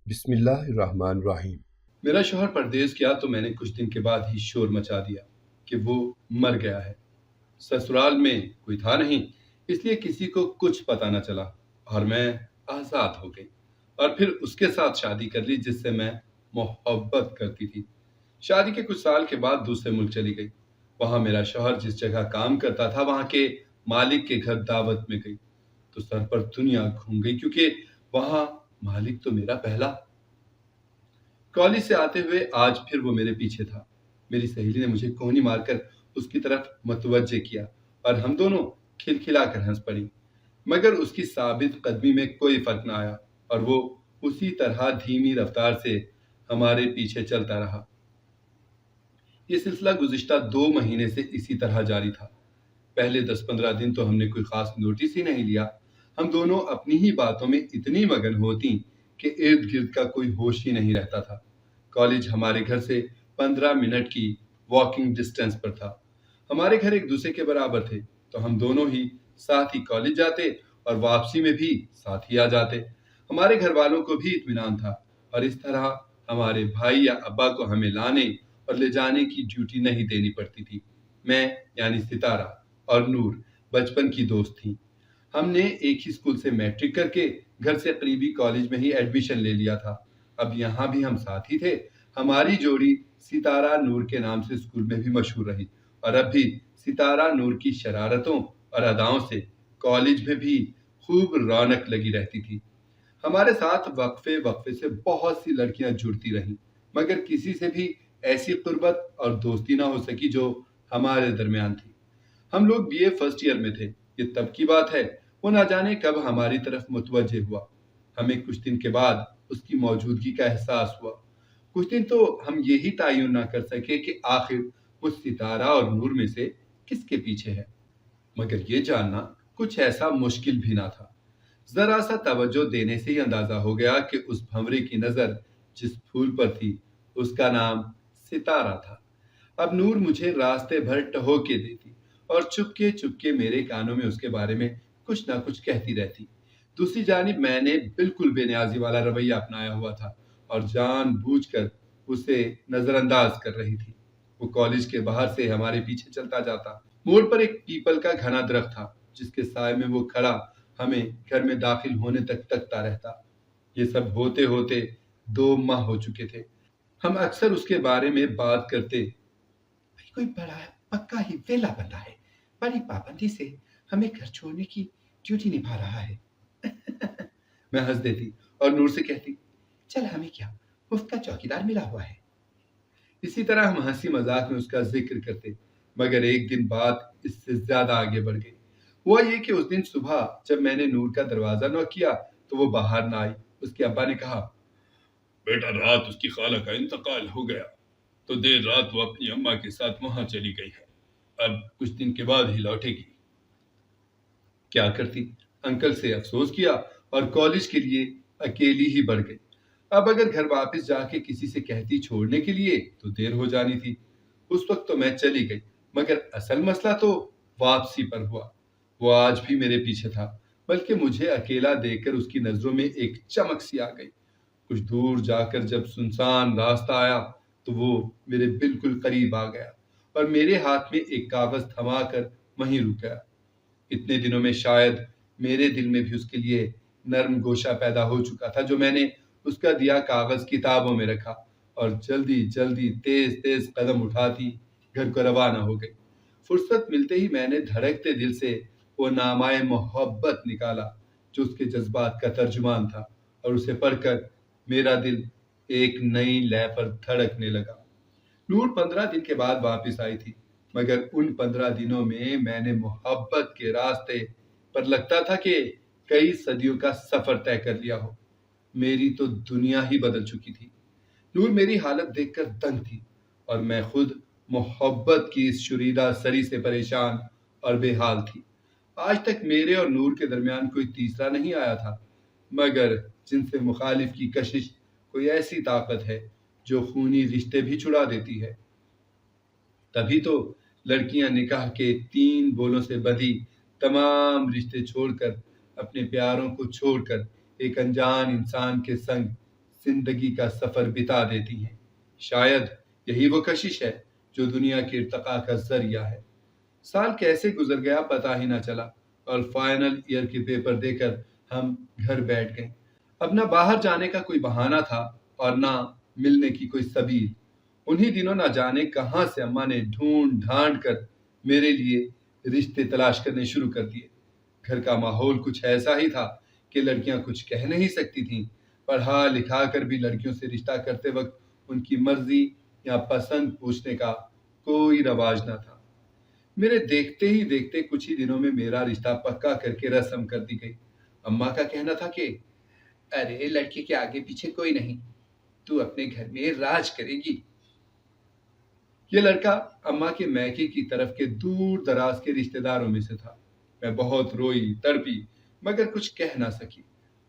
بسم اللہ الرحمن الرحیم۔ میرا شوہر پردیس گیا تو میں نے کچھ دن کے بعد ہی شور مچا دیا کہ وہ مر گیا ہے۔ سسرال میں کوئی تھا نہیں، اس لیے کسی کو کچھ پتا نہ چلا اور میں آزاد ہو گئی اور پھر اس کے ساتھ شادی کر لی جس سے میں محبت کرتی تھی۔ شادی کے کچھ سال کے بعد دوسرے ملک چلی گئی۔ وہاں میرا شوہر جس جگہ کام کرتا تھا وہاں کے مالک کے گھر دعوت میں گئی تو سر پر دنیا گھوم گئی، کیونکہ وہاں مالک تو میرا پہلا۔ کالج سے آتے ہوئے آج پھر وہ میرے پیچھے تھا۔ میری سہیلی نے مجھے کونی مار کر اس کی طرف متوجہ کیا اور ہم دونوں کھلکھلا کر ہنس پڑی، مگر اس کی ثابت قدمی میں کوئی فرق نہ آیا اور وہ اسی طرح دھیمی رفتار سے ہمارے پیچھے چلتا رہا۔ یہ سلسلہ گزشتہ 2 مہینے سے اسی طرح جاری تھا۔ پہلے 10-15 دن تو ہم نے کوئی خاص نوٹس ہی نہیں لیا۔ ہم دونوں اپنی ہی باتوں میں اتنی مگن ہوتی کہ ارد گرد کا کوئی ہوش ہی نہیں رہتا تھا۔ کالج ہمارے گھر سے 15 منٹ کی واکنگ ڈسٹینس پر تھا۔ ہمارے گھر ایک دوسرے کے برابر تھے تو ہم دونوں ہی ساتھ ہی کالج جاتے اور واپسی میں بھی ساتھ ہی آ جاتے۔ ہمارے گھر والوں کو بھی اطمینان تھا اور اس طرح ہمارے بھائی یا ابا کو ہمیں لانے اور لے جانے کی ڈیوٹی نہیں دینی پڑتی تھی۔ میں یعنی ستارہ اور نور بچپن کی دوست تھیں۔ ہم نے ایک ہی اسکول سے میٹرک کر کے گھر سے قریبی کالج میں ہی ایڈمیشن لے لیا تھا۔ اب یہاں بھی ہم ساتھ ہی تھے۔ ہماری جوڑی ستارہ نور کے نام سے اسکول میں بھی مشہور رہی اور اب بھی ستارہ نور کی شرارتوں اور اداؤں سے کالج میں بھی خوب رونق لگی رہتی تھی۔ ہمارے ساتھ وقفے وقفے سے بہت سی لڑکیاں جڑتی رہیں، مگر کسی سے بھی ایسی قربت اور دوستی نہ ہو سکی جو ہمارے درمیان تھی۔ ہم لوگ بی اے فرسٹ ایئر میں تھے۔ یہ تب کی بات ہے، وہ نہ جانے کب ہماری طرف متوجہ ہوا۔ ہمیں کچھ دن کے بعد اس کی موجودگی کا احساس ہوا۔ کچھ دن تو ہم یہی تعین نہ کر سکے کہ آخر وہ ستارہ اور نور میں سے کس کے پیچھے ہے، مگر یہ جاننا کچھ ایسا مشکل بھی نہ تھا۔ ذرا سا توجہ دینے سے ہی اندازہ ہو گیا کہ اس بھنورے کی نظر جس پھول پر تھی اس کا نام ستارہ تھا۔ اب نور مجھے راستے بھر ٹہوکے دیتی اور چپکے میرے کانوں میں اس کے بارے میں کچھ نہ کچھ کہتی رہتی۔ دوسری جانب میں نے بالکل بے نیازی والا رویہ اپنایا ہوا تھا اور جان بوجھ کر اسے نظر انداز کر رہی تھی۔ وہ کالج کے باہر سے ہمارے پیچھے چلتا جاتا۔ موڑ پر ایک پیپل کا گھنا درخت تھا جس کے سائے میں وہ کھڑا ہمیں گھر میں داخل ہونے تک تکتا رہتا۔ یہ سب ہوتے ہوتے 2 ماہ ہو چکے تھے۔ ہم اکثر اس کے بارے میں بات کرتے۔ کوئی بڑا پکا ہی ویلا بندہ ہے، بڑی پابندی سے ہمیں گھر چھوڑنے کی ڈیوٹی نبھا رہا ہے۔ میں ہنس دیتی اور نور سے کہتی، چل ہمیں کیا، مفت کا چوکیدار ملا ہوا ہے۔ اسی طرح ہم ہنسی مذاق میں اس کا ذکر کرتے، مگر ایک دن بات اس سے زیادہ آگے بڑھ گئی۔ ہوا یہ کہ اس دن صبح جب میں نے نور کا دروازہ نوک کیا تو وہ باہر نہ آئی۔ اس کے ابا نے کہا، بیٹا رات اس کی خالہ کا انتقال ہو گیا تو دیر رات وہ اپنی اماں کے ساتھ وہاں چلی گئی ہے، اب کچھ دن کے بعد ہی لوٹے گی۔ کیا کرتی، انکل سے افسوس کیا اور کالج کے لیے اکیلی ہی بڑھ گئی۔ اب اگر گھر واپس جا کے کسی سے کہتی چھوڑنے کے لیے تو دیر ہو جانی تھی۔ اس وقت تو میں چلی گئی، مگر اصل مسئلہ تو واپسی پر ہوا۔ وہ آج بھی میرے پیچھے تھا، بلکہ مجھے اکیلا دیکھ کر اس کی نظروں میں ایک چمک سی آ گئی۔ کچھ دور جا کر جب سنسان راستہ آیا تو وہ میرے بالکل قریب آ گیا اور میرے ہاتھ میں ایک کاغذ تھما کر وہیں رک گیا۔ اتنے دنوں میں شاید میرے دل میں بھی اس کے لیے نرم گوشہ پیدا ہو چکا تھا جو میں نے اس کا دیا کاغذ کتابوں میں رکھا اور جلدی جلدی تیز قدم اٹھاتی گھر کو روانہ ہو گئی۔ فرصت ملتے ہی میں نے دھڑکتے دل سے وہ نامۂ محبت نکالا جو اس کے جذبات کا ترجمان تھا، اور اسے پڑھ کر میرا دل ایک نئی لے پر دھڑکنے لگا۔ نور 15 دن کے بعد واپس آئی تھی، مگر ان 15 دنوں میں نے محبت کے راستے پر لگتا تھا کہ کئی صدیوں کا سفر طے کر لیا ہو۔ میری تو دنیا ہی بدل چکی تھی۔ نور میری حالت دیکھ کر دنگ تھی اور میں خود محبت کی اس شریدہ سری سے پریشان اور بے حال تھی۔ آج تک میرے اور نور کے درمیان کوئی تیسرا نہیں آیا تھا، مگر جن سے مخالف کی کشش کوئی ایسی طاقت ہے جو خونی رشتے بھی چھڑا دیتی ہے۔ تبھی تو لڑکیاں نکاح کے 3 بولوں سے بندھی تمام رشتے چھوڑ کر، اپنے پیاروں کو چھوڑ کر ایک انجان انسان کے سنگ زندگی کا سفر بتا دیتی ہیں۔ شاید یہی وہ کشش ہے جو دنیا کے ارتقاء کا ذریعہ ہے۔ سال کیسے گزر گیا پتہ ہی نہ چلا، اور فائنل ایئر کے پیپر دے کر ہم گھر بیٹھ گئے۔ اب نہ باہر جانے کا کوئی بہانہ تھا اور نہ ملنے کی کوئی سبیل۔ انہی دنوں نہ جانے کہاں سے اماں نے ڈھونڈ ڈھانڈ کر میرے لیے رشتے تلاش کرنے شروع کر دیے۔ گھر کا ماحول کچھ ایسا ہی تھا کہ لڑکیاں کچھ کہہ نہیں سکتی تھیں۔ پڑھا لکھا کر بھی لڑکیوں سے رشتہ کرتے وقت ان کی مرضی یا پسند پوچھنے کا کوئی رواج نہ تھا۔ میرے دیکھتے ہی دیکھتے کچھ ہی دنوں میں میرا رشتہ پکا کر کے رسم کر دی گئی۔ اماں کا کہنا تھا کہ ارے لڑکی کے آگے پیچھے کوئی نہیں، تو اپنے گھر میں راج کرے گی۔ یہ لڑکا اماں کے میکے کی طرف کے دور دراز کے رشتہ داروں میں سے تھا۔ میں بہت روئی تڑپی مگر کچھ کہہ نہ سکی۔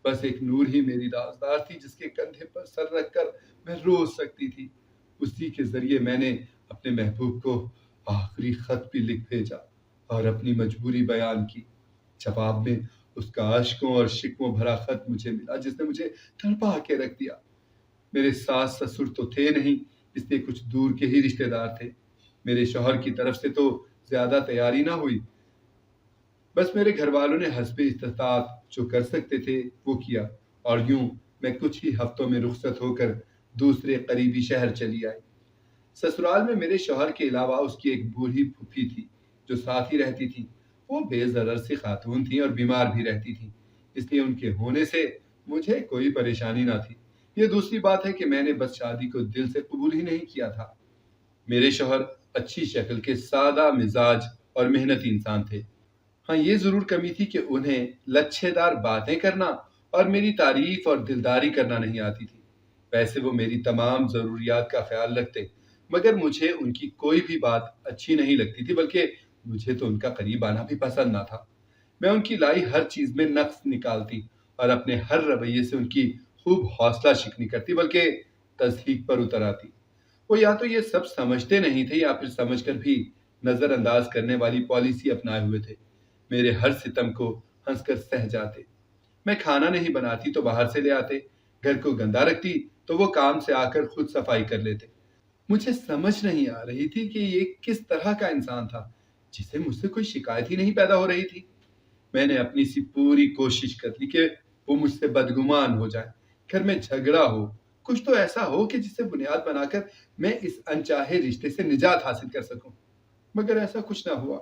بس ایک نور ہی میری رازدار تھی جس کے کندھے پر سر رکھ کر میں رو سکتی تھی۔ اسی کے ذریعے میں نے اپنے محبوب کو آخری خط بھی لکھ بھیجا اور اپنی مجبوری بیان کی۔ جواب میں اس کا اشکوں اور شکووں بھرا خط مجھے ملا جس نے مجھے تڑپا کے رکھ دیا۔ میرے ساس سسر تو تھے نہیں، اس لیے کچھ دور کے ہی رشتہ دار تھے۔ میرے شوہر کی طرف سے تو زیادہ تیاری نہ ہوئی، بس میرے گھر والوں نے حسب استطاعت جو کر سکتے تھے وہ کیا، اور یوں میں کچھ ہی ہفتوں میں رخصت ہو کر دوسرے قریبی شہر چلی آئی۔ سسرال میں میرے شوہر کے علاوہ اس کی ایک بوڑھی پھوپھی تھی جو ساتھ ہی رہتی تھی۔ وہ بے ضرر سی خاتون تھی اور بیمار بھی رہتی تھی، اس لیے ان کے ہونے سے مجھے کوئی پریشانی نہ تھی۔ یہ دوسری بات ہے کہ میں نے بس شادی کو دل سے قبول ہی نہیں کیا تھا۔ میرے شوہر اچھی شکل کے سادہ مزاج اور محنتی انسان تھے۔ ہاں یہ ضرور کمی تھی کہ انہیں لچھے دار باتیں کرنا اور میری تعریف اور دلداری کرنا نہیں آتی تھی۔ ویسے وہ میری تمام ضروریات کا خیال رکھتے، مگر مجھے ان کی کوئی بھی بات اچھی نہیں لگتی تھی، بلکہ مجھے تو ان کا قریب آنا بھی پسند نہ تھا۔ میں ان کی لائی ہر چیز میں نقص نکالتی اور اپنے ہر رویے سے ان کی خوب حوصلہ شکنی کرتی، بلکہ تصحیق پر اتر آتی۔ وہ یا تو یہ سب سمجھتے نہیں تھے یا پھر سمجھ کر بھی نظر انداز کرنے والی پالیسی اپنائے ہوئے تھے۔ میرے ہر ستم کو ہنس کر سہ جاتے۔ میں کھانا نہیں بناتی تو باہر سے لے آتے، گھر کو گندا رکھتی تو وہ کام سے آ کر خود صفائی کر لیتے۔ مجھے سمجھ نہیں آ رہی تھی کہ یہ کس طرح کا انسان تھا جسے مجھ سے کوئی شکایت ہی نہیں پیدا ہو رہی تھی۔ میں نے اپنی سی پوری کوشش کر لی کہ وہ مجھ سے بدگمان ہو جائے، گھر میں جھگڑا ہو، کچھ تو ایسا ہو کہ جس سے بنیاد بنا کر میں اس انچاہے رشتے سے نجات حاصل کر سکوں، مگر ایسا کچھ نہ ہوا۔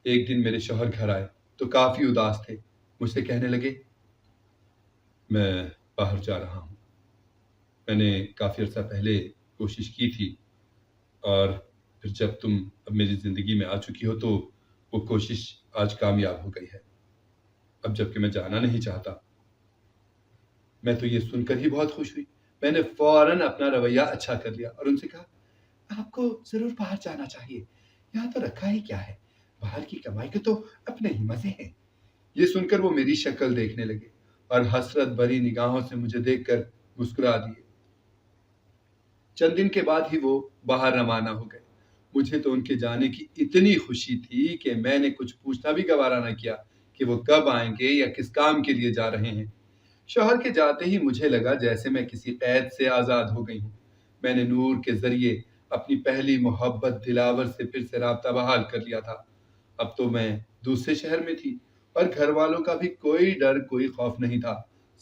ایک دن میرے شوہر گھر آئے تو کافی اداس تھے۔ مجھ سے کہنے لگے، میں باہر جا رہا ہوں۔ میں نے کافی عرصہ پہلے کوشش کی تھی، اور پھر جب تم اب میری زندگی میں آ چکی ہو تو وہ کوشش آج کامیاب ہو گئی ہے۔ اب جب کہ میں جانا نہیں چاہتا۔ میں تو یہ سن کر ہی بہت خوش ہوئی۔ میں نے فوراً اپنا رویہ اچھا کر لیا اور ان سے کہا، آپ کو ضرور باہر جانا چاہیے، یہاں تو رکھا ہی کیا ہے، باہر کی کمائی کے تو اپنے ہی مزے ہیں۔ یہ سن کر وہ میری شکل دیکھنے لگے اور حسرت بھری نگاہوں سے مجھے دیکھ کر مسکرا دیے۔ چند دن کے بعد ہی وہ باہر روانہ ہو گئے۔ مجھے تو ان کے جانے کی اتنی خوشی تھی کہ میں نے کچھ پوچھنا بھی گوارا نہ کیا کہ وہ کب آئیں گے یا کس کام کے لیے جا رہے ہیں۔ شوہر کے جاتے ہی مجھے لگا جیسے میں کسی قید سے آزاد ہو گئی ہوں۔ میں نے نور کے ذریعے اپنی پہلی محبت دلاور سے پھر سے رابطہ بحال کر لیا تھا۔ اب تو میں دوسرے شہر میں تھی اور گھر والوں کا بھی کوئی ڈر کوئی خوف نہیں تھا۔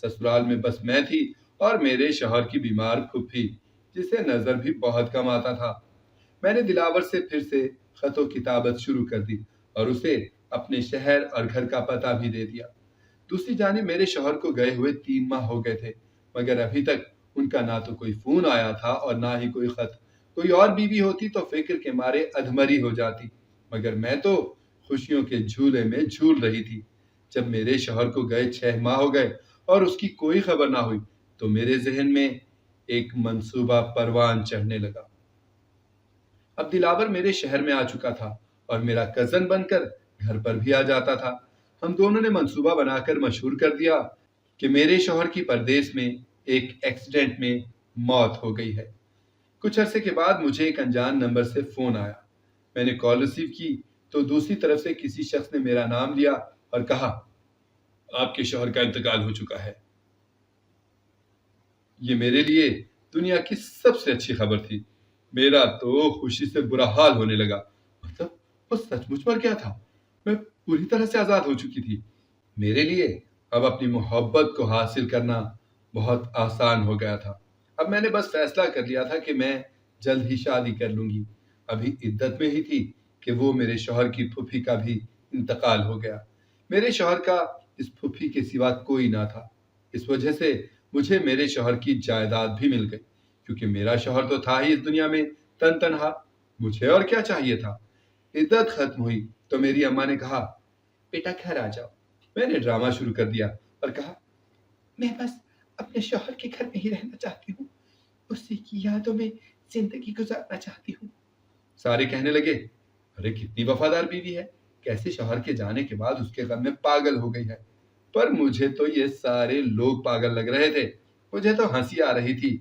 سسرال میں بس میں تھی اور میرے شوہر کی بیمار پھوپھی، جسے نظر بھی بہت کم آتا تھا۔ میں نے دلاور سے پھر سے خط و کتابت شروع کر دی اور اسے اپنے شہر اور گھر کا پتہ بھی دے دیا۔ دوسری جانب میرے شوہر کو گئے ہوئے 3 ماہ ہو گئے تھے، مگر ابھی تک ان کا نہ تو کوئی فون آیا تھا اور نہ ہی کوئی خط۔ کوئی اور بیوی ہوتی تو فکر کے مارے ادھمری ہو جاتی، مگر میں تو خوشیوں کے جھولے میں جھول رہی تھی۔ جب میرے شوہر کو گئے 6 ماہ ہو گئے اور اس کی کوئی خبر نہ ہوئی تو میرے ذہن میں ایک منصوبہ پروان چڑھنے لگا۔ اب دلاور میرے شہر میں آ چکا تھا اور میرا کزن بن کر گھر پر بھی آ جاتا تھا۔ ہم دونوں نے منصوبہ بنا کر مشہور کر دیا کہ میرے شوہر کی پردیس میں ایک ایکسیڈنٹ میں موت ہو گئی ہے۔ کچھ عرصے کے بعد مجھے ایک انجان نمبر سے فون آیا۔ میں نے کال ریسیو کی تو دوسری طرف سے کسی شخص نے میرا نام لیا اور کہا، آپ کے شوہر کا انتقال ہو چکا ہے۔ یہ میرے لیے دنیا کی سب سے اچھی خبر تھی۔ میرا تو خوشی سے برا حال ہونے لگا۔ مطلب وہ سچ مچ مر گیا تھا، میں پوری طرح سے آزاد ہو چکی تھی۔ میرے لیے اب اپنی محبت کو حاصل کرنا بہت آسان ہو گیا تھا۔ اب میں نے بس فیصلہ کر لیا تھا کہ میں جلد ہی شادی کر لوں گی۔ ابھی عدت میں ہی تھی کہ وہ میرے شوہر کی پھوپھی کا بھی انتقال ہو گیا۔ میرے شوہر کا اس پھوپھی کے سوا کوئی نہ تھا۔ اس وجہ سے مجھے میرے شوہر کی جائیداد بھی مل گئی، کیونکہ میرا شوہر تو تھا ہی اس دنیا میں تن تنہا۔ مجھے اور کیا چاہیے تھا؟ عدت ختم ہوئی تو میری اماں نے کہا، بیٹا گھر آ جاؤ۔ میں نے ڈرامہ شروع کر دیا اور کہا، میں بس اپنے شوہر کے گھر میں ہی رہنا چاہتی ہوں، اسی کی یادوں میں زندگی گزارنا چاہتی ہوں۔ سارے کہنے لگے، ارے کتنی وفادار بیوی ہے، کیسے شوہر کے جانے کے بعد اس کے غم میں پاگل ہو گئی ہے۔ پر مجھے تو یہ سارے لوگ پاگل لگ رہے تھے۔ مجھے تو ہنسی آ رہی تھی۔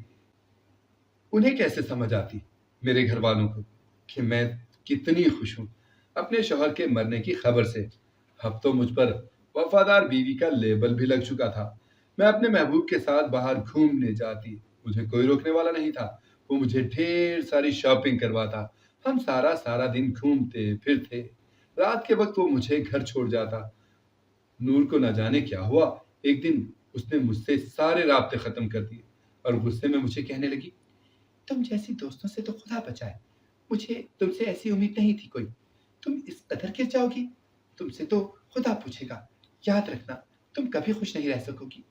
انہیں کیسے سمجھ آتی میرے گھر والوں کو کہ میں کتنی خوش ہوں اپنے شوہر کے مرنے کی خبر سے۔ اب تو مجھ پر وفادار بیوی کا لیبل بھی لگ چکا تھا۔ میں اپنے محبوب کے ساتھ باہر گھومنے جاتی، مجھے کوئی روکنے والا نہیں تھا۔ وہ مجھے ڈھیر ساری شاپنگ کرواتا، ہم سارا دن گھومتے پھرتے۔ رات کے وقت وہ مجھے گھر چھوڑ جاتا۔ نور کو نہ جانے کیا ہوا، ایک دن اس نے مجھ سے سارے رابطے ختم کر دیے اور غصے میں مجھے کہنے لگی، تم جیسی دوستوں سے تو خدا بچائے، مجھے تم سے ایسی امید نہیں تھی کوئی، تم اس قدر گر جاؤ گی، تم سے تو خدا پوچھے گا، یاد رکھنا تم کبھی خوش نہیں رہ سکو گی۔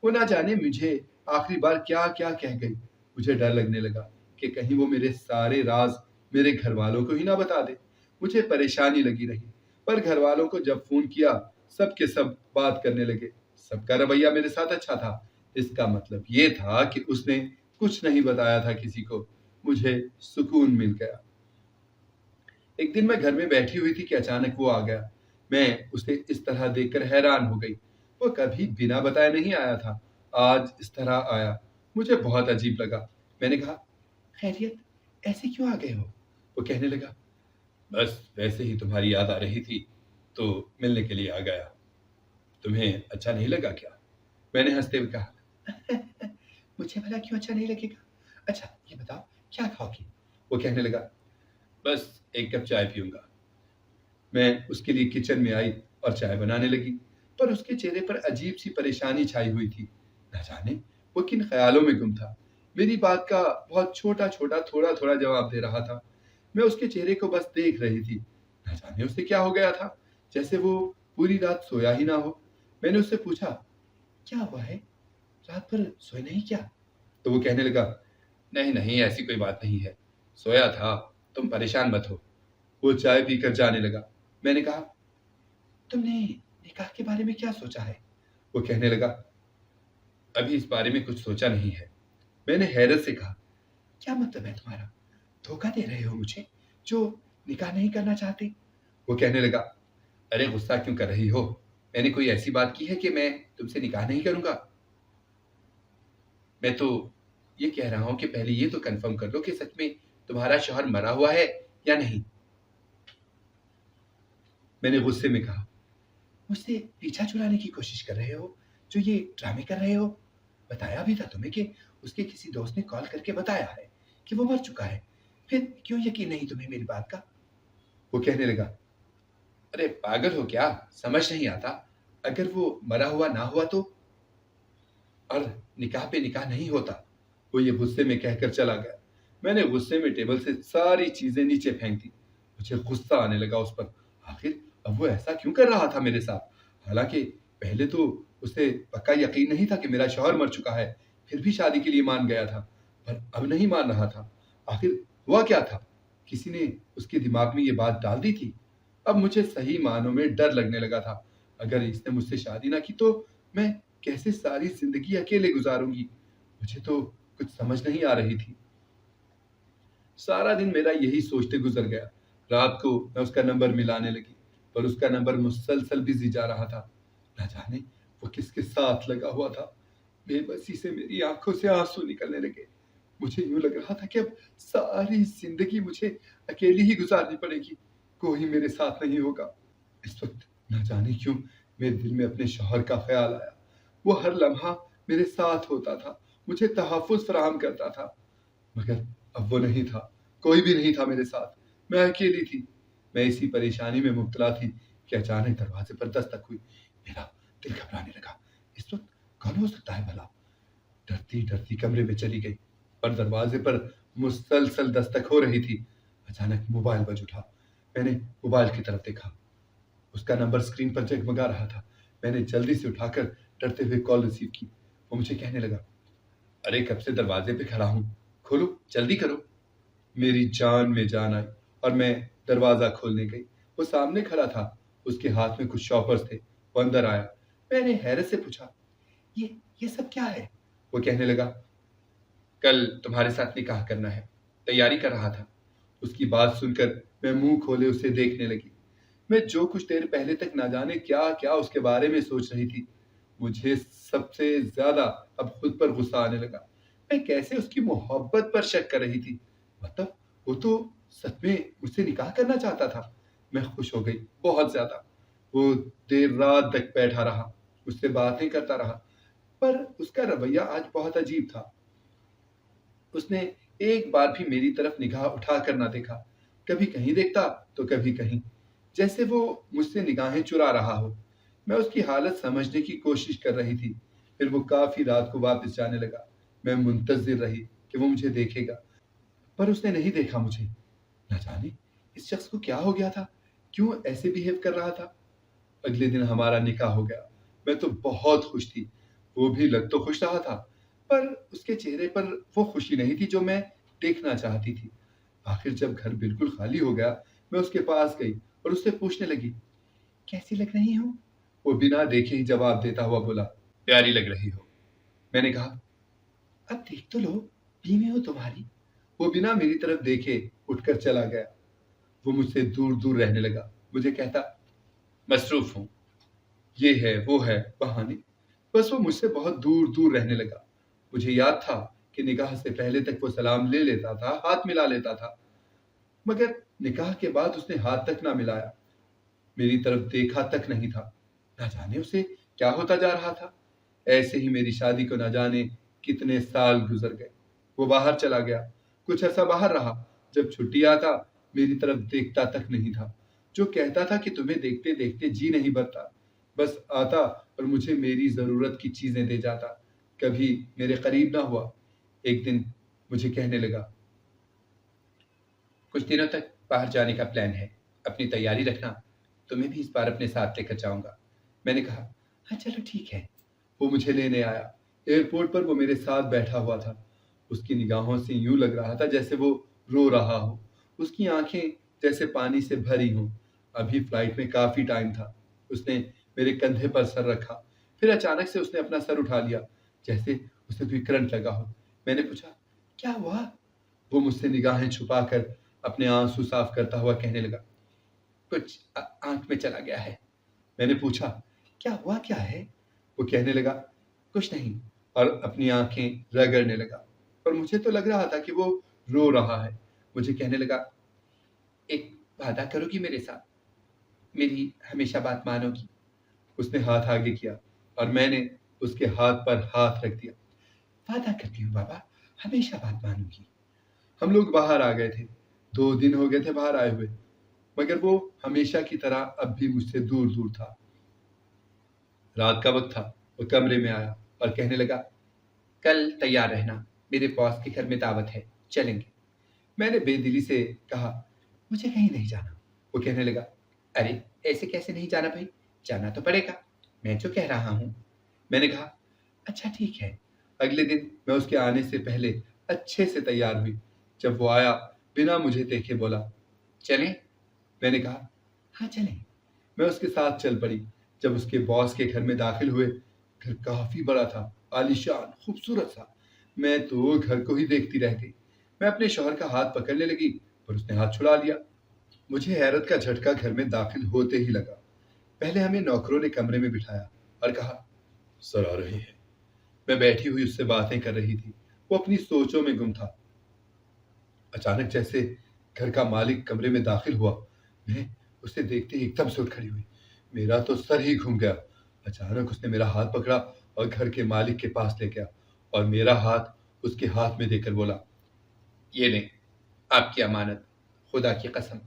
وہ نہ جانے مجھے آخری بار کیا کیا کہہ گئی۔ مجھے ڈر لگنے لگا کہ کہیں وہ میرے سارے راز میرے گھر والوں کو ہی نہ بتا دے۔ مجھے پریشانی لگی رہی، پر گھر والوں کو جب فون کیا سب کے سب بات کرنے لگے۔ سب کا رویہ میرے ساتھ اچھا تھا، اس کا مطلب یہ تھا کہ اس نے کچھ نہیں بتایا تھا کسی کو۔ مجھے سکون مل گیا۔ ایک دن میں گھر میں بیٹھی ہوئی تھی کہ اچانک وہ آ گیا۔ میں اسے اس طرح دیکھ کر حیران ہو گئی۔ وہ کبھی بنا بتائے نہیں آیا تھا، آج اس طرح آیا۔ مجھے بہت عجیب لگا۔ میں نے کہا، خیریت، ایسے کیوں آ گئے ہو؟ وہ کہنے لگا، بس ویسے ہی تمہاری یاد آ رہی تھی تو ملنے کے لیے آ گیا۔ تمہیں اچھا نہیں لگا کیا؟ میں نے ہنستے ہوئے کہا، مجھے بھلا کیوں اچھا نہیں لگے گا؟ اچھا یہ بتاؤ کیا کھاؤ گی؟ وہ کہنے لگا، بس ایک کپ چائے پیوں گا۔ میں اس کے لیے کچن میں آئی اور چائے بنانے لگی، پر اس کے چہرے پر عجیب سی پریشانی چھائی ہوئی تھی۔ نہ جانے وہ کن خیالوں میں گم تھا۔ میری بات کا بہت چھوٹا چھوٹا تھوڑا تھوڑا جواب دے رہا تھا۔ میں اس کے چہرے کو بس دیکھ رہی تھی۔ نہ جانے اسے کیا ہو گیا تھا، جیسے وہ پوری رات سویا ہی نہ ہو۔ میں نے اس سے پوچھا، کیا ہوا ہے، رات بھر سوئے نہیں کیا؟ تو وہ کہنے لگا، نہیں ایسی کوئی بات نہیں ہے، سویا تھا، تم پریشان مت ہو۔ وہ چائے پی کر جانے لگا۔ میں نے کہا، تم نے نکاح کے بارے میں کیا سوچا ہے؟ وہ کہنے لگا، ابھی اس بارے میں کچھ سوچا نہیں ہے۔ میں نے حیرت سے کہا، کیا مطلب ہے تمہارا؟ دھوکہ دے رہے ہو مجھے جو نکاح نہیں کرنا چاہتے؟ وہ کہنے لگا، ارے غصہ کیوں کر رہی ہو؟ میں نے کوئی ایسی بات کی ہے کہ میں تم سے نکاح نہیں کروں گا؟ میں تو یہ کہہ رہا ہوں کہ پہلے یہ تو کنفرم کر لو کہ سچ میں تمہارا شوہر مرا ہوا ہے یا نہیں۔ میں نے غصے میں کہا، مجھ سے پیچھا چھڑانے کی کوشش کر رہے ہو جو یہ ڈرامے کر رہے ہو؟ بتایا بھی تھا تمہیں کہ اس کے کسی دوست نے کال کر کے بتایا ہے کہ وہ مر چکا ہے، پھر کیوں یقین نہیں تمہیں میری بات کا؟ وہ کہنے لگا، ارے پاگل ہو کیا، سمجھ نہیں آتا، اگر وہ مرا ہوا نہ ہوا تو؟ اور نکاح پہ نکاح نہیں ہوتا۔ وہ یہ غصے میں کہہ کر چلا گیا۔ میں نے غصے میں ٹیبل سے ساری چیزیں نیچے پھینک دی۔ مجھے غصہ آنے لگا اس پر۔ آخر اب وہ ایسا کیوں کر رہا تھا میرے ساتھ؟ حالانکہ پہلے تو اسے پکا یقین نہیں تھا کہ میرا شوہر مر چکا ہے، پھر بھی شادی کے لیے مان گیا تھا، پر اب نہیں مان رہا تھا۔ آخر ہوا کیا تھا؟ کسی نے اس کے دماغ میں یہ بات ڈال دی تھی۔ اب مجھے صحیح معنوں میں ڈر لگنے لگا تھا۔ اگر اس نے مجھ سے شادی نہ کی تو میں کیسے ساری زندگی اکیلے گزاروں گی؟ مجھے تو کچھ سمجھ نہیں آ رہی تھی۔ سارا دن میرا یہی سوچتے گزر گیا۔ رات کو میں اس کا نمبر ملانے لگی، پر اس کا نمبر مسلسل بزی جا رہا تھا۔ نہ جانے وہ کس کے ساتھ لگا ہوا تھا۔ بے بسی سے میری آنکھوں سے آنسو نکلنے لگے۔ مجھے یوں لگ رہا تھا کہ اب ساری زندگی مجھے اکیلی ہی گزارنی پڑے گی، کوئی میرے ساتھ نہیں ہوگا۔ اس وقت نہ جانے کیوں میرے دل میں اپنے شوہر کا خیال آیا۔ وہ ہر لمحہ میرے ساتھ ہوتا تھا، مجھے تحفظ فراہم کرتا تھا، مگر اب وہ نہیں تھا، کوئی بھی نہیں تھا میرے ساتھ، میں اکیلی تھی۔ میں اسی پریشانی میں مبتلا تھی کہ اچانک دروازے پر دستک ہوئی۔ میرا دل گھبرانے لگا، اس وقت کون ہو سکتا ہے بھلا؟ ڈرتی ڈرتی کمرے میں چلی گئی، پر دروازے پر مسلسل دستک ہو رہی تھی۔ اچانک موبائل بج اٹھا، میں نے موبائل کی طرف دیکھا، اس کا نمبر اسکرین پر جگمگا رہا تھا۔ میں نے جلدی سے اٹھا کر ڈرتے ہوئے کال ریسیو کی۔ وہ مجھے کہنے لگا، ارے کب سے دروازے پہ کھڑا ہوں، کھولو جلدی کرو۔ میری جان میں جان آئی اور میں دروازہ کھولنے گئی۔ وہ سامنے کھڑا تھا، اس کے ہاتھ میں کچھ شاپرز تھے۔ وہ اندر آیا، میں نے حیرت سے پوچھا، یہ سب کیا ہے؟ وہ کہنے لگا، کل تمہارے ساتھ نکاح کرنا ہے، تیاری کر رہا تھا۔ اس کی بات سن کر میں منہ کھولے اسے دیکھنے لگی۔ میں جو کچھ دیر پہلے تک نہ جانے کیا کیا اس کے بارے میں سوچ رہی تھی، مجھے سب سے زیادہ اب خود پر غصہ آنے لگا۔ میں کیسے اس کی محبت پر شک کر رہی تھی؟ مطلب وہ تو سچ میں مجھ سے نکاح کرنا چاہتا تھا۔ میں خوش ہو گئی بہت زیادہ۔ وہ دیر رات تک بیٹھا رہا، اس سے باتیں کرتا رہا، پر اس کا رویہ آج بہت عجیب تھا۔ اس نے ایک بار بھی میری طرف نگاہ اٹھا کر نہ دیکھا، کبھی کہیں دیکھتا تو کبھی کہیں، جیسے وہ مجھ سے نگاہیں چرا رہا ہو۔ میں اس کی حالت سمجھنے کی کوشش کر رہی تھی۔ پھر وہ کافی رات کو واپس جانے لگا۔ میں منتظر رہی کہ وہ مجھے دیکھے گا، پر اس نے نہیں دیکھا مجھے۔ نہ جانے اس شخص کو کیا ہو گیا تھا، کیوں ایسے بیہیو کر رہا تھا۔ اگلے دن ہمارا نکاح ہو گیا۔ میں تو بہت خوش تھی، وہ بھی لگ تو خوش رہا تھا، پر اس کے چہرے پر وہ خوشی نہیں تھی جو میں دیکھنا چاہتی تھی۔ آخر جب گھر بالکل خالی ہو گیا، میں اس کے پاس گئی اور اس سے پوچھنے لگی، کیسی لگ رہی ہوں؟ وہ بنا دیکھے ہی جواب دیتا ہوا بولا، پیاری لگ رہی ہو۔ میں نے کہا، اب دیکھ تو لو، بیوی ہو تمہاری۔ وہ بنا میری طرف دیکھے اٹھ کر چلا گیا۔ وہ مجھ سے دور دور رہنے لگا، مجھے کہتا، مصروف ہوں، یہ ہے وہ ہے بہانے۔ بس وہ مجھ سے بہت دور دور رہنے لگا۔ مجھے یاد تھا کہ نکاح سے پہلے تک وہ سلام لے لیتا تھا، ہاتھ ملا لیتا تھا، مگر نکاح کے بعد اس نے ہاتھ تک نہ ملایا، میری طرف دیکھا تک نہیں تھا۔ نہ جانے اسے کیا ہوتا جا رہا تھا۔ ایسے ہی میری شادی کو نہ جانے کتنے سال گزر گئے۔ وہ باہر چلا گیا، کچھ عرصہ باہر رہا۔ جب چھٹی آتا میری طرف دیکھتا تک نہیں تھا، جو کہتا تھا کہ تمہیں دیکھتے دیکھتے جی نہیں بھرتا۔ بس آتا اور مجھے میری ضرورت کی چیزیں دے جاتا، کبھی میرے قریب نہ ہوا۔ ایک دن مجھے کہنے لگا، کچھ دنوں تک باہر جانے کا پلان ہے، اپنی تیاری رکھنا، تمہیں بھی اس بار اپنے ساتھ لے کر جاؤں گا۔ میں نے کہا، ہاں چلو ٹھیک ہے۔ وہ مجھے لینے آیا۔ ایئرپورٹ پر وہ میرے ساتھ بیٹھا ہوا تھا۔ اس کی نگاہوں سے یوں لگ رہا تھا جیسے وہ رو رہا ہو، اس کی آنکھیں جیسے پانی سے بھری ہوں۔ ابھی فلائٹ میں کافی ٹائم تھا۔ اس نے میرے کندھے پر سر رکھا، پھر اچانک سے اس نے اپنا سر اٹھا لیا جیسے اسے کوئی کرنٹ لگا ہو۔ میں نے پوچھا، کیا ہوا؟ وہ مجھ سے نگاہیں چھپا کر اپنے آنسو صاف کرتا ہوا کہنے لگا، کچھ آنکھ میں چلا گیا ہے۔ میں نے پوچھا، کیا ہوا کیا ہے؟ وہ کہنے لگا، کچھ نہیں، اور اپنی آنکھیں رگڑنے لگا، پر مجھے تو لگ رہا تھا کہ وہ رو رہا ہے۔ مجھے کہنے لگا، ایک وعدہ کرو گی میرے ساتھ، میری ہمیشہ بات مانو گی؟ اس نے ہاتھ آگے کیا اور میں نے اس کے ہاتھ پر ہاتھ رکھ دیا۔ وعدہ کرتی ہوں بابا، ہمیشہ بات مانوں گی۔ ہم لوگ باہر آ گئے تھے، 2 دن ہو گئے تھے باہر آئے ہوئے، مگر وہ ہمیشہ کی طرح اب بھی مجھ سے دور دور تھا۔ رات کا وقت تھا، وہ کمرے میں آیا اور کہنے لگا، کل تیار رہنا، میرے باس کے گھر میں دعوت ہے، چلیں گے۔ میں نے بے دلی سے کہا، مجھے کہیں نہیں جانا۔ وہ کہنے لگا، ارے ایسے کیسے نہیں جانا بھائی، جانا تو پڑے گا، میں جو کہہ رہا ہوں۔ میں نے کہا، اچھا ٹھیک ہے۔ اگلے دن میں اس کے آنے سے پہلے اچھے سے تیار ہوئی۔ جب وہ آیا بنا مجھے دیکھے بولا، چلیں؟ میں نے کہا، ہاں چلیں۔ میں اس کے ساتھ چل پڑی۔ جب اس کے باس کے گھر میں داخل ہوئے، گھر کافی بڑا تھا، عالیشان، خوبصورت تھا۔ میں تو گھر کو ہی دیکھتی رہ گئی۔ میں اپنے شوہر کا ہاتھ پکڑنے لگی پر اس نے ہاتھ چھڑا لیا۔ مجھے حیرت کا جھٹکا گھر میں داخل ہوتے ہی لگا۔ پہلے ہمیں نوکروں نے کمرے میں بٹھایا اور کہا، سر آ رہے ہیں۔ میں بیٹھی ہوئی اس سے باتیں کر رہی تھی، وہ اپنی سوچوں میں گم تھا۔ اچانک جیسے گھر کا مالک کمرے میں داخل ہوا، میں اسے دیکھتے ہی ایک دم سے اٹھ کھڑی ہوئی۔ میرا تو سر ہی گھوم گیا۔ اچانک اس نے میرا ہاتھ پکڑا اور گھر کے مالک کے پاس لے گیا اور میرا ہاتھ اس کے ہاتھ میں دے کر بولا، یہ لیں آپ کی امانت، خدا کی قسم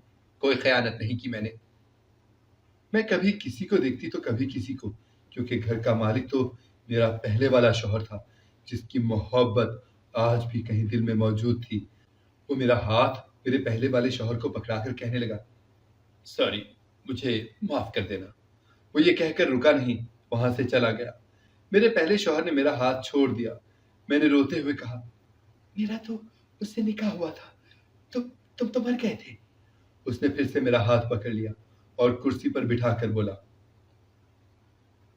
کوئی خیانت نہیں کی میں نے۔ میں کبھی کسی کو دیکھتی تو کبھی کسی کو، کیونکہ گھر کا مالک تو میرا پہلے والا شوہر تھا جس کی محبت آج بھی کہیں دل میں موجود تھی۔ وہ میرا ہاتھ میرے پہلے والے شوہر کو پکڑا کر کہنے لگا، سوری، مجھے معاف کر دینا۔ وہ یہ کہہ کر رکا نہیں، وہاں سے چلا گیا۔ میرے پہلے شوہر نے میرا ہاتھ چھوڑ دیا۔ میں نے روتے ہوئے کہا، میرا تو اس سے نکاح ہوا تھا، تم تو مر گئے تھے۔ اس نے پھر سے میرا ہاتھ پکڑ لیا اور کرسی پر بٹھا کر بولا،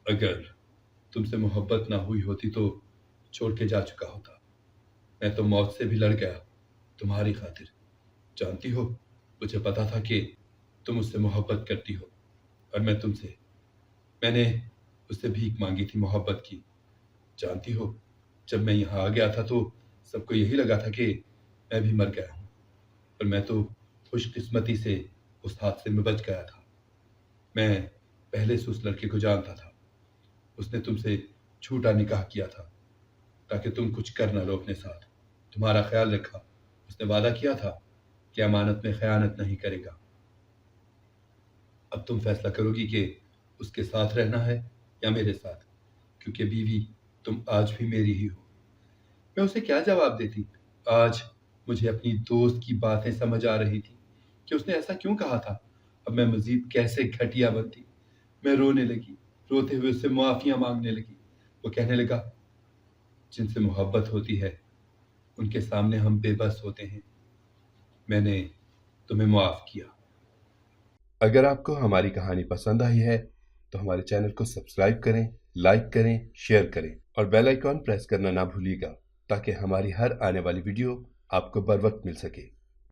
اگر تم سے محبت نہ ہوئی ہوتی تو چھوڑ کے جا چکا ہوتا۔ میں تو موت سے بھی لڑ گیا تمہاری خاطر۔ جانتی ہو، مجھے پتا تھا کہ تم اس سے محبت کرتی ہو، اور میں نے اس سے بھیک مانگی تھی محبت کی۔ جانتی ہو، جب میں یہاں آ گیا تھا تو سب کو یہی لگا تھا کہ میں بھی مر گیا ہوں، اور میں تو خوش قسمتی سے اس حادثے میں بچ گیا تھا۔ میں پہلے سے اس لڑکے کو جانتا تھا۔ اس نے تم سے جھوٹا نکاح کیا تھا تاکہ تم کچھ کر نہ لو اپنے ساتھ۔ تمہارا خیال رکھا۔ اس نے وعدہ کیا تھا کہ امانت میں خیانت نہیں کرے گا۔ اب تم فیصلہ کرو گی کہ اس کے ساتھ رہنا ہے یا میرے ساتھ، کیونکہ بیوی تم آج بھی میری ہی ہو۔ میں اسے کیا جواب دیتی؟ آج مجھے اپنی دوست کی باتیں سمجھ آ رہی تھی کہ اس نے ایسا کیوں کہا تھا۔ اب میں مزید کیسے گھٹیا بنتی۔ میں رونے لگی، روتے ہوئے اس سے معافیاں مانگنے لگی۔ وہ کہنے لگا، جن سے محبت ہوتی ہے ان کے سامنے ہم بے بس ہوتے ہیں۔ میں نے تمہیں معاف کیا۔ اگر آپ کو ہماری کہانی پسند آئی ہے تو ہمارے چینل کو سبسکرائب کریں، لائک کریں، شیئر کریں اور بیل آئیکن پریس کرنا نہ بھولیے گا تاکہ ہماری ہر آنے والی ویڈیو آپ کو بر وقت مل سکے۔